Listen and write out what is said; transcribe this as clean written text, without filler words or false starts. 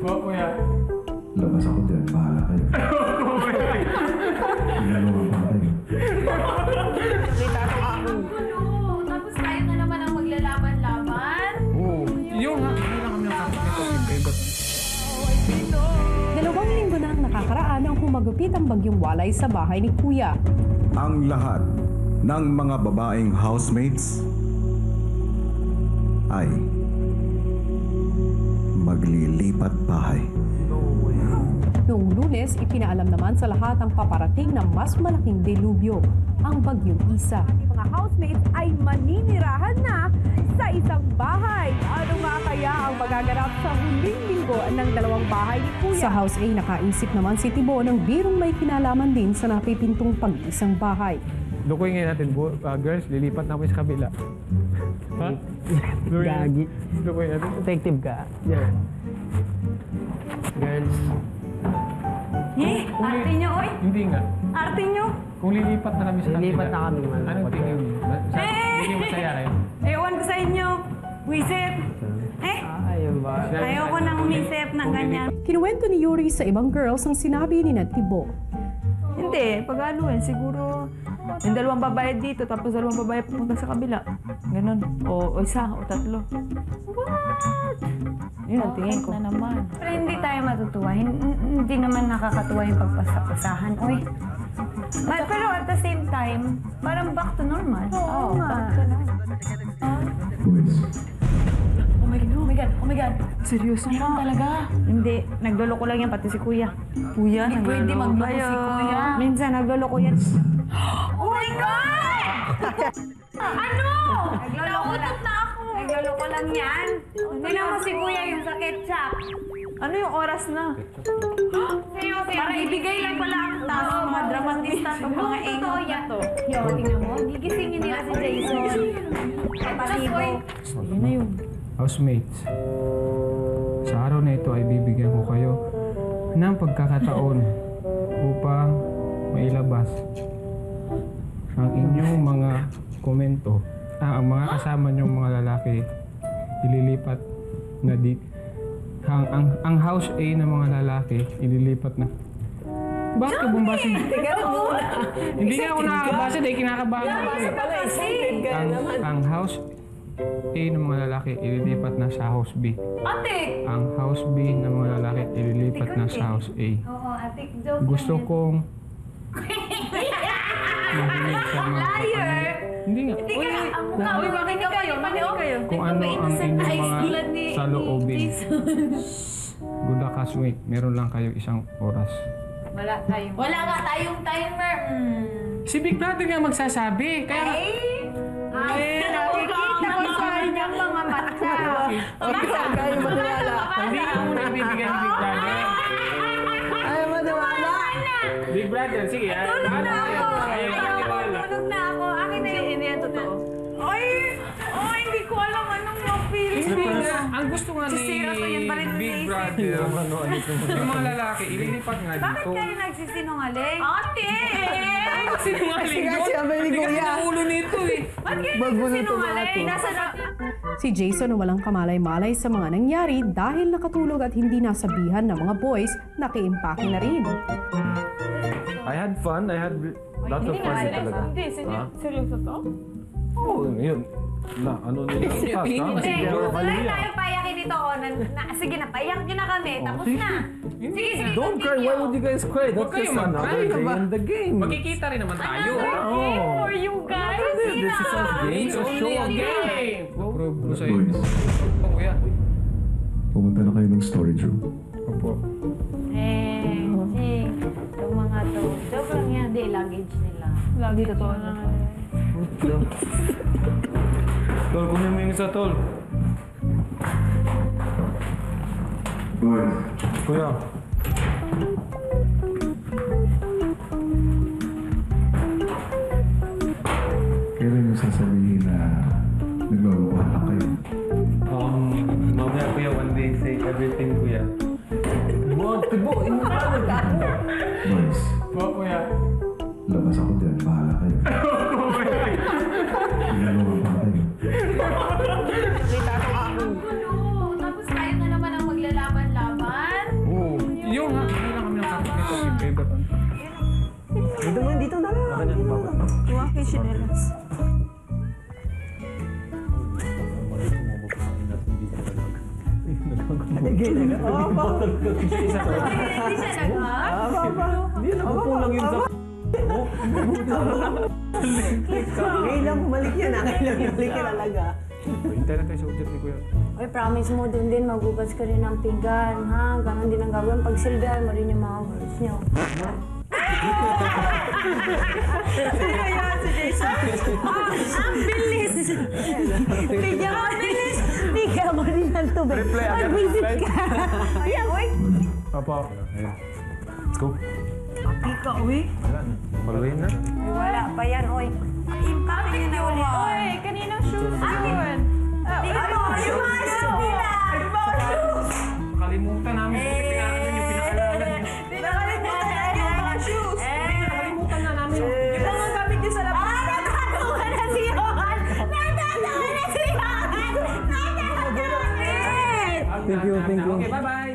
Oo, kuya. Labas ako dyan, bahala kayo. Ginagawa pa kayo. Tapos tayo na naman ang maglalaban-laban. Oo. Yung nga, hindi lang kami nakakita. Dalawang linggo na ang nakakaraan nang humagupit ang bagyong Walay sa bahay ni Kuya. Ang lahat ng mga babaeng housemates ay maglilipat bahay. Noong Lunes, ipinaalam naman sa lahat ang paparating na mas malaking delubyo, ang bagyong Isa. Mga housemates ay maninirahan na sa isang bahay. Ano nga kaya ang magaganap sa huling linggo ng dalawang bahay ni Kuya? Sa House A, nakaisip naman si Tibo ng birong may kinalaman din sa napipintong pag-isang bahay. Lukoy ngayon natin, girls, lilipat na kami sa kabila. Ha? Gagi. Lukoy natin. Effective ka. Yeah. Girls. Arte nyo, oy! Hindi nga. Arte nyo! Kung lilipat na kami sa kabila. Lilipat na kami, man. Anong tingin mo? Hindi masaya kayo? Ewan ko sa inyo. Wisit! Ayun ba? Ayoko nang umisip ng ganyan. Kinuwento ni Yuri sa ibang girls ang sinabi ni Tibo. Hindi, pag ano siguro yung dalawang babae dito, tapos dalawang babae pupunta sa kabila. Ganon. O isa, o tatlo. What? Yun ang tingin ko. Na naman. Pero hindi tayo matutuwa. Hindi naman nakakatuwa yung pagpasahan. Uy. Pero at the same time, parang back to normal. Oo, back to normal. Boys, Oh my God, oh my God. Seryoso Meron talaga. Hindi, nagloloko lang yan pati si Kuya. Kuya, Hindi pwede magloko si Kuya. Minsan nagloloko yan. Oh my God! Ano? Nauutot na ako. Nagloloko lang yan. Tingnan mo si Kuya yung sa ketchup. Ano yung oras na? Para ibigay lang pala ang taso. Mga dramatista to, mga totoo yan. Yo, tingnan mo. Gigisingin nila si Jason. Patibo. Yun na yun. Housemates, sa araw na ito ay bibigyan ko kayo ng pagkakataon upang mailabas ang inyong mga komento. Ang mga kasama niyong mga lalaki ililipat na ang House A ng mga lalaki ililipat na. Bakit ka bumbasi? Hindi nga ako nakakabasa dahil kinakabahan ako. Ang House A ng mga lalaki ililipat na sa House B. Ate! Ang House B ng mga lalaki ililipat na sa House A. Oo, ate. Joke. Gusto kong mahinig sa mga Liar! Hindi nga. Hindi ka ang mukha. Uy, bakit ka kayo? Kung ano ang inyong mga saloobin. Good housemate, meron lang kayo isang oras. Wala nga tayong timer. Si Big Brother nga magsasabi. Kaya Nakikita ko sa kanyang mga mata. hindi ka muna bibigyan ni Big Brother. Ayaw mo nawala. Big Brother, sige. Tulog na ako. Tulog na ako. Akin na yung... Hindi yan totoo. Ay! Oh, hindi ko alam anong ma-feel. Ang gusto nga ni Sisira ko yan pa rin sa Big isip. Brother, yung mga lalaki, ililipat nga Bakit dito. kayo nagsisinungaling? Ate! Sinungaling Kasi yun? sabi ni Hindi kasi Kuya. ng ulo nito eh. Ba't kayo Bago na nagsisinungaling? tomato. Nasa na... Si Jason na walang kamalay-malay sa mga nangyari dahil nakatulog at hindi nasabihan ng mga boys, nakiimpake na rin. I had fun. I had lots of fun talaga. Hindi, seryoso to? Oo, yun. Na, ano nila? Sige, tuloy tayo payakin dito. Sige na, payak nyo na kami. Tapos na. Sige, Don't cry. Why would you guys cry? Huwag That's kayo just another mag-cry, day diba? in the game. Magkikita rin naman tayo. game for you guys. This is a game. It's A only show. a game. Prove ko sa'yo. boys, Oh, kuya. pumunta na kayo ng storage room. Opo. Itong mga to. Joke lang yan. Hindi, luggage nila. Lagi totoo na. Tol, kunin mo yung isa, Tol. Boys, Kuya. kailan yung sasabihin na naglulukuhan lang kayo? Mamaya, Kuya, one day say everything, Kuya. Wow, tibo! Boys, Oo, kuya. labas ako dyan, bahala kayo. Ginagawa pa kayo. Tapos tayo na naman ang maglalaban-laban. chinelas. Kailang bumalik yan, kailang bumalik yan talaga. Hintay na tayo sa udyat ni Kuya. Uy, promise mo doon din, magugas ka rin ng pinggan, ha? Ganon din ang gagawin. Pag silbihan mo rin yung mga words niyo. Kaya si Jason. Ang bilis! Bigyan mo, bilis! Bigyan mo rin ng tubig. Reply agad, Mag-visit reply. ka. Ayan, uy! Papa. Ayan. Let's go. Ika, uy. Paluin na. Ay, wala pa yan, uy. Impact yun na ulit. Uy, kaninang shoes yun? Ano? Yung mga shoes nila! Nakalimutan namin. Pinakalimutan yung pinakaalala niyo. Nakalimutan na yung mga shoes. Nakalimutan na namin. Yung mga gamit niyo sa labas. Natatawa na si Johan! Natatawa na si Johan! Natatawa na! Thank you. Okay, bye-bye.